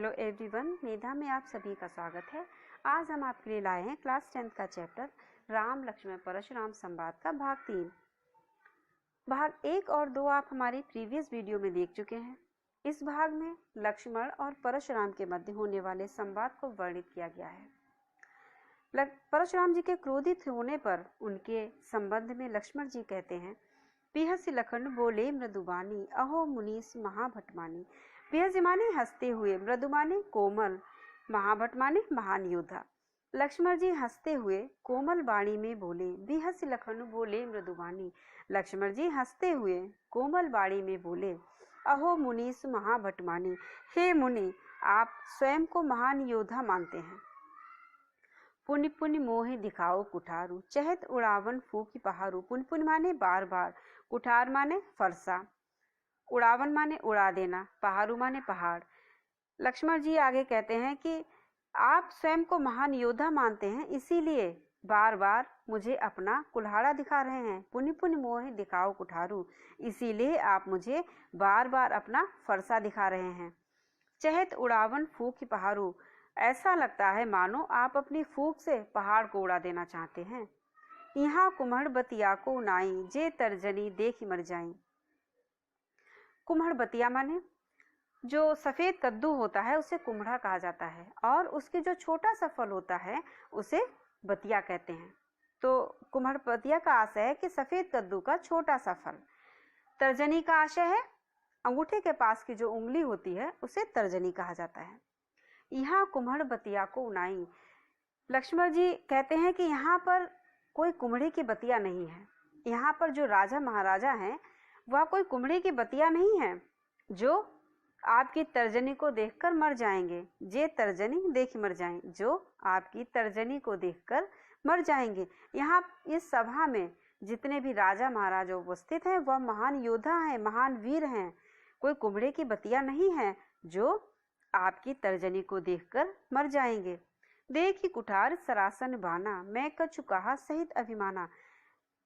Hello everyone, मेधा में आप सभी का स्वागत है। आज हम आपके लिए लाए हैं क्लास 10 का चैप्टर राम लक्ष्मण परशुराम संवाद का भाग 3। भाग 1 और 2 आप हमारी प्रीवियस वीडियो में देख चुके हैं। इस भाग में लक्ष्मण और परशुराम के मध्य होने वाले संवाद को वर्णित किया गया है। परशुराम जी के क्रोधित होने पर उनके संबंध में लक्ष्मण जी कहते हैं, पिहसि लखन बोले मृदुबानी, अहो मुनीस महाभट मानी। पिहसि माने हंसते हुए, मृदु माने कोमल, महाभट माने महान योद्धा। लक्ष्मण जी हंसते हुए कोमल वाणी में बोले, बिहसि लखन बोले मृदुबानी। लक्ष्मण जी हंसते हुए कोमल वाणी में बोले, अहो मुनीस महाभट मानी। हे मुनि, आप स्वयं को महान योद्धा मानते हैं। पुनि पुनि मोहे दिखाओ कुठारू, चहत उड़ावन फूकी पहाड़ू। पुनि पुनि माने बार बार, कुठार माने फरसा, उड़ावन माने उड़ा देना, पहाड़ू माने पहाड़। लक्ष्मण जी आगे कहते हैं कि आप स्वयं को महान योद्धा मानते हैं, इसीलिए बार बार मुझे अपना कुल्हाड़ा दिखा रहे हैं। पुनि पुनि मोहे दिखाओ कुठारू, इसीलिए आप मुझे बार बार अपना फरसा दिखा रहे हैं। चहत उड़ावन फूकी पहाड़ू, ऐसा लगता है मानो आप अपनी फूंक से पहाड़ को उड़ा देना चाहते हैं। यहाँ कुम्हड़ बतिया को नाई, जे तर्जनी देखी मर जाई। कुम्हड़ बतिया माने जो सफेद कद्दू होता है उसे कुम्हड़ा कहा जाता है, और उसके जो छोटा सा फल होता है उसे बतिया कहते हैं। तो कुम्हड़ बतिया का आशय है कि सफेद कद्दू का छोटा सा फल। तर्जनी का आशय है अंगूठे के पास की जो उंगली होती है उसे तर्जनी कहा जाता है। यहाँ कुम्हड़ बतिया को उनाई, लक्ष्मण जी कहते हैं कि यहाँ पर कोई कुम्हड़े की बतिया नहीं है। यहाँ पर जो राजा महाराजा हैं वह कोई कुम्हड़े की बतिया नहीं है जो आपकी तर्जनी को देखकर मर जाएंगे। जे तर्जनी देख मर जाएं, जो आपकी तर्जनी को देखकर मर जाएंगे। यहाँ इस सभा में जितने भी राजा महाराजा उपस्थित हैं वह महान योद्धा हैं, महान वीर हैं। कोई कुम्हड़े की बतिया नहीं है जो आपकी तर्जनी को देखकर मर जाएंगे। देखी कुठार सरासन बाना, मैं कछु कहा सहित अभिमाना।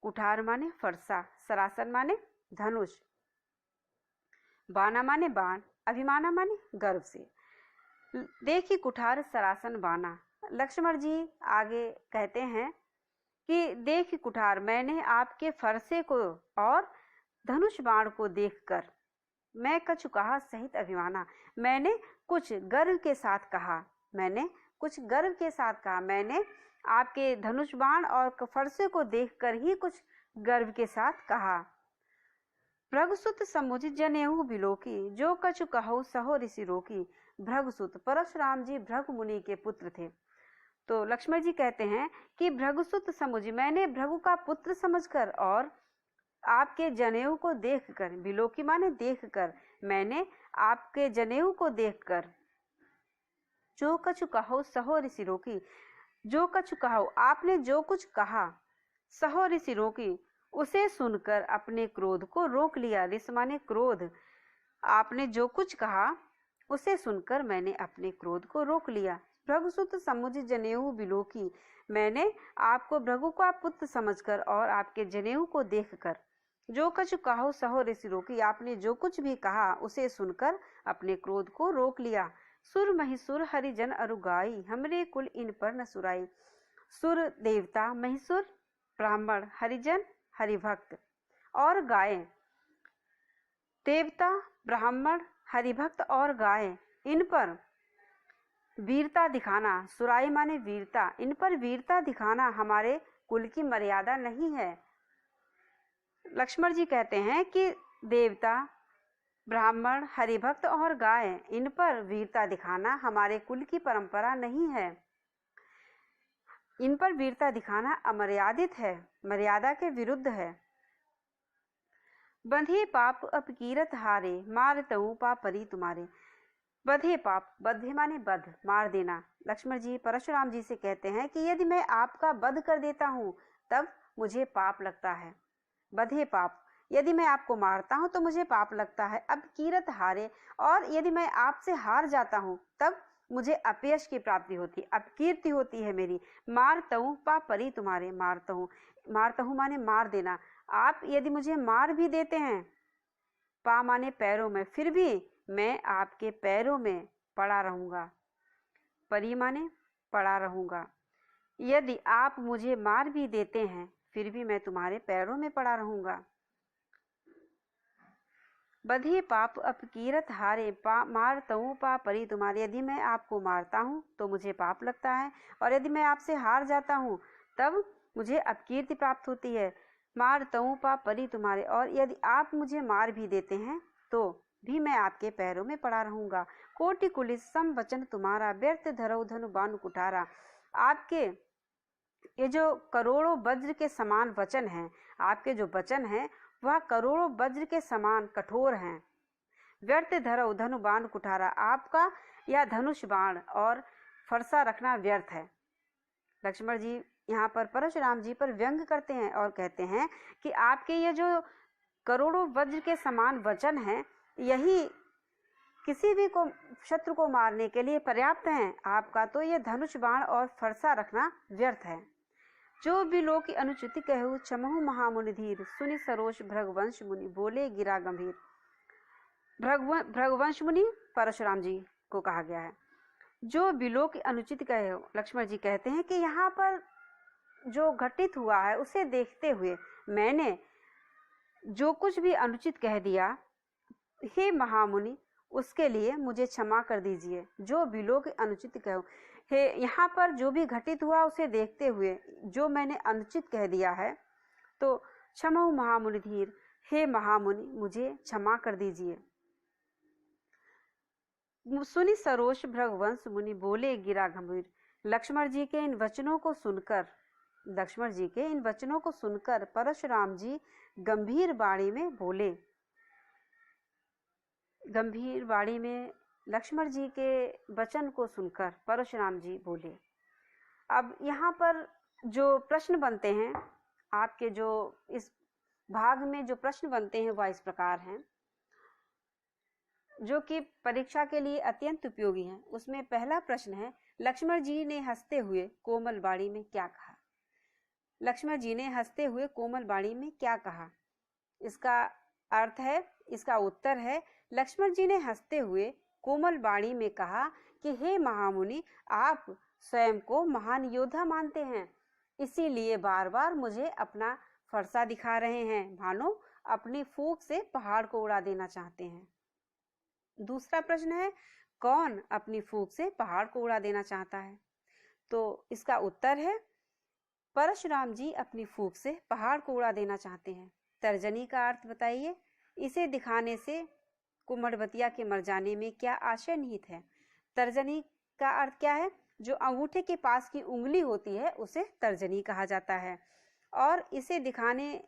कुठार माने फरसा, सरासन माने धनुष, बाना माने बाण, अभिमाना माने गर्व से। देखी कुठार सरासन बाना, लक्ष्मण जी आगे कहते हैं कि देखी कुठार, मैंने आपके फरसे को और धनुष बाण को देखकर, मैं कछु कहा सहित अभिमाना, मैंने कुछ गर्व के साथ कहा, मैंने कुछ गर्व के साथ कहा। मैंने आपके धनुष बाण और फरसे को देखकर ही कुछ गर्व के साथ कहा। भृगुसुत समुझ जनेऊ बिलोकी, जो कछु कहो सहो ऋषि रोकी। भृगुसुत, परशुराम जी भृगु मुनि के पुत्र थे। तो लक्ष्मण जी कहते हैं कि भृगुसुत समुझ, मैंने भृगु का पुत्र समझकर और आपके जनेऊ को देखकर, बिलोकी माने देखकर, मैंने आपके जनेऊ को देखकर, जो कछु कहो सहो ऋषि रोकी, जो कछु कहो आपने जो कुछ कहा, सहो ऋषि रोकी, उसे सुनकर अपने क्रोध को रोक लिया। ऋषि माने क्रोध, आपने जो कुछ कहा उसे सुनकर मैंने अपने क्रोध को रोक लिया। भृगुसुत समुझ जनेऊ बिलोकी, मैंने आपको भृगु का पुत्र समझकर और आपके जनेऊ को देखकर, जो कछु कहो सहो ऋषि रोकी, आपने जो कुछ भी कहा उसे सुनकर अपने क्रोध को रोक लिया। सुर महिसुर हरिजन अरुगाई, हमरे कुल इन पर न सुराई। सुर देवता, महिसुर ब्राह्मण, हरिजन हरिभक्त और गाय। देवता, ब्राह्मण, हरिभक्त और गाय, इन पर वीरता दिखाना, सुराई माने वीरता, इन पर वीरता दिखाना हमारे कुल की मर्यादा नहीं है। लक्ष्मण जी कहते हैं कि देवता, ब्राह्मण, हरिभक्त और गाय, इन पर वीरता दिखाना हमारे कुल की परंपरा नहीं है। इन पर वीरता दिखाना अमर्यादित है, मर्यादा के विरुद्ध है। बंधे पाप अपकीरत हारे, मारतऊ पापरी तुम्हारे। बंधे पाप, बंधे माने बध, मार देना। लक्ष्मण जी परशुराम जी से कहते हैं कि यदि मैं आपका वध कर देता हूं तब मुझे पाप लगता है। बंधे पाप, यदि मैं आपको मारता हूं तो मुझे पाप लगता है। अब कीरत हारे, और यदि मैं आपसे हार जाता हूं तब मुझे अपयश की प्राप्ति होती है, अपकीर्ति होती है मेरी। मारतऊ पापरी तुम्हारे, मारतऊ, मारतऊ माने मार देना। आप यदि मुझे मार भी देते हैं, पा माने पैरों में, फिर भी मैं आपके पैरों में पड़ा रहूंगा। परी माने पड़ा रहूंगा। यदि आप मुझे मार भी देते हैं फिर भी मैं तुम्हारे पैरों में पड़ा रहूंगा। बधी पाप अपकीरत हारे मार तऊ पा परी तुम्हारे। यदि मैं आपको मारता हूँ तो मुझे पाप लगता है, और यदि मैं आपसे हार जाता हूँ तब मुझे अपकीर्ति प्राप्त होती है। मार तऊ पा परी तुम्हारे, और यदि आप मुझे मार भी देते हैं तो भी मैं आपके पैरों में पड़ा रहूंगा। कोटि कुलिस सम वचन तुम्हारा, व्यर्थ धरौ धनु बानु कुठारा। आपके ये जो करोड़ों वज्र के समान वचन हैं, आपके जो वचन हैं वह करोड़ों वज्र के समान कठोर हैं। व्यर्थ धरौ धनु बाण कुठारा, आपका यह धनुष बाण और फरसा रखना व्यर्थ है। लक्ष्मण जी यहाँ पर परशुराम जी पर व्यंग करते हैं और कहते हैं कि आपके ये जो करोड़ों वज्र के समान वचन हैं यही किसी भी को शत्रु को मारने के लिए पर्याप्त हैं। आपका तो ये धनुष बाण और फरसा रखना व्यर्थ है। जो भी लोग की अनुचिति कहूँ क्षमहु महामुनि धीर, सुनि सरोष भृगवंश मुनि बोले गिरा गंभीर। भृगवंश मुनि परशुराम जी को कहा गया है। जो बिलो की अनुचित कहे, लक्ष्मण जी कहते हैं कि यहाँ पर जो घटित हुआ है उसे देखते हुए मैंने जो कुछ भी अनुचित कह दिया, हे महामुनि उसके लिए मुझे क्षमा कर दीजिए। जो बिलो की अनुचित कहो, हे यहाँ पर जो भी घटित हुआ उसे देखते हुए जो मैंने अनुचित कह दिया है तो क्षमहु महामुनि धीर, हे महामुनि मुझे क्षमा कर दीजिए। सुनि सरोष भृगवंश मुनि बोले गिरा गंभीर। लक्ष्मण जी के इन वचनों को सुनकर परशुराम जी गंभीर वाणी में बोले। गंभीर वाणी में लक्ष्मण जी के वचन को सुनकर परशुराम जी बोले। अब यहाँ पर जो प्रश्न बनते हैं, आपके जो इस भाग में जो प्रश्न बनते हैं वह इस प्रकार हैं, जो कि परीक्षा के लिए अत्यंत उपयोगी हैं। उसमें पहला प्रश्न है, लक्ष्मण जी ने हंसते हुए कोमल वाणी में क्या कहा? लक्ष्मण जी ने हंसते हुए कोमल वाणी में क्या कहा? इसका अर्थ है, इसका उत्तर है, लक्ष्मण जी ने हंसते हुए कोमल वाणी में कहा कि हे महामुनि, आप स्वयं को महान योद्धा मानते हैं, इसीलिए बार बार मुझे अपना फरसा दिखा रहे हैं, मानो अपनी फूंक से पहाड़ को उड़ा देना चाहते हैं। दूसरा प्रश्न है, कौन अपनी फूंक से पहाड़ को उड़ा देना चाहता है? तो इसका उत्तर है, परशुराम जी अपनी फूंक से पहाड़ को उड़ा देना चाहते हैं। तर्जनी का अर्थ बताइए। इसे दिखाने से कुम्हड़बतिया के मर जाने में क्या आशय निहित है? तर्जनी का अर्थ क्या है? जो अंगूठे के पास की उंगली होती है उसे तर्जनी कहा जाता है। और इसे दिखाने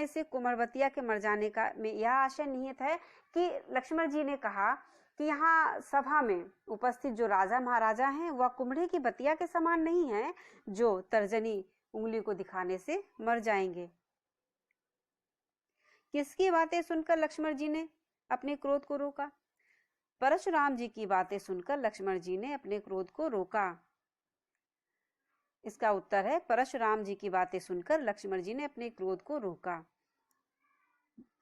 से कुम्हड़बतिया के मर जाने का में यह आशय निहित है कि लक्ष्मण जी ने कहा कि यहाँ सभा में उपस्थित जो राजा महाराजा हैं वह कुम्हड़े की बतिया के समान नहीं है जो तर्जनी उंगली को दिखाने से मर जाएंगे। किसकी बातें सुनकर लक्ष्मण जी ने अपने क्रोध को रोका? परशुराम जी की बातें सुनकर लक्ष्मण जी ने अपने क्रोध को रोका। इसका उत्तर है, परशुराम जी की बातें सुनकर लक्ष्मण जी ने अपने क्रोध को रोका।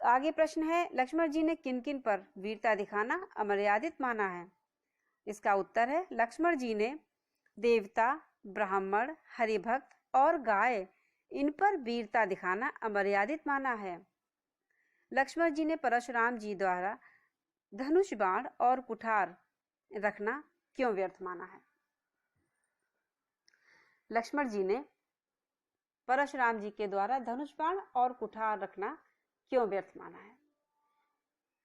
आगे प्रश्न है, लक्ष्मण जी ने किन किन पर वीरता दिखाना अमर्यादित माना है? इसका उत्तर है, लक्ष्मण जी ने देवता, ब्राह्मण, हरिभक्त और गाय, इन पर वीरता दिखाना अमर्यादित माना है। लक्ष्मण जी ने परशुराम जी द्वारा धनुष बाण और कुठार रखना क्यों व्यर्थ माना है? लक्ष्मण जी ने परशुराम जी के द्वारा धनुष बाण और कुठार रखना क्यों व्यर्थ माना है?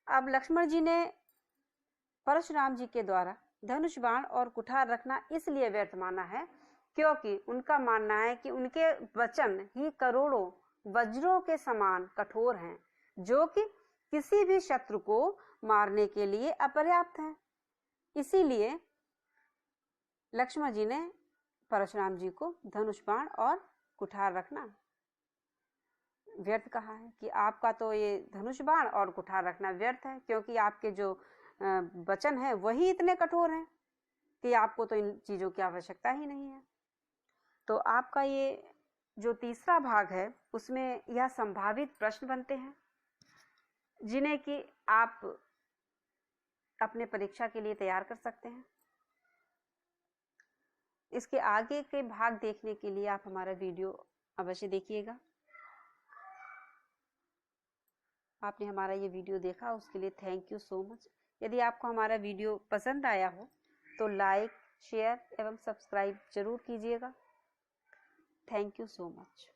अब लक्ष्मण जी ने परशुराम जी के द्वारा धनुष बाण और कुठार रखना इसलिए व्यर्थ माना है क्योंकि उनका मानना है कि उनके वचन ही करोड़ों वज्रों के समान कठोर हैं, जो कि किसी भी शत्रु को मारने के लिए अपर्याप्त हैं। इसीलिए लक्ष्मण जी ने परशुराम जी को धनुष बाण और कुठार रखना व्यर्थ कहा है कि आपका तो ये धनुष बाण और कुठार रखना व्यर्थ है, क्योंकि आपके जो वचन है वही इतने कठोर हैं कि आपको तो इन चीजों की आवश्यकता ही नहीं है। तो आपका ये जो तीसरा भाग है उसमें यह संभावित प्रश्न बनते हैं जिन्हें कि आप अपने परीक्षा के लिए तैयार कर सकते हैं। इसके आगे के भाग देखने के लिए आप हमारा वीडियो अवश्य देखिएगा। आपने हमारा ये वीडियो देखा उसके लिए थैंक यू सो मच। यदि आपको हमारा वीडियो पसंद आया हो तो लाइक, शेयर एवं सब्सक्राइब जरूर कीजिएगा। Thank you so much.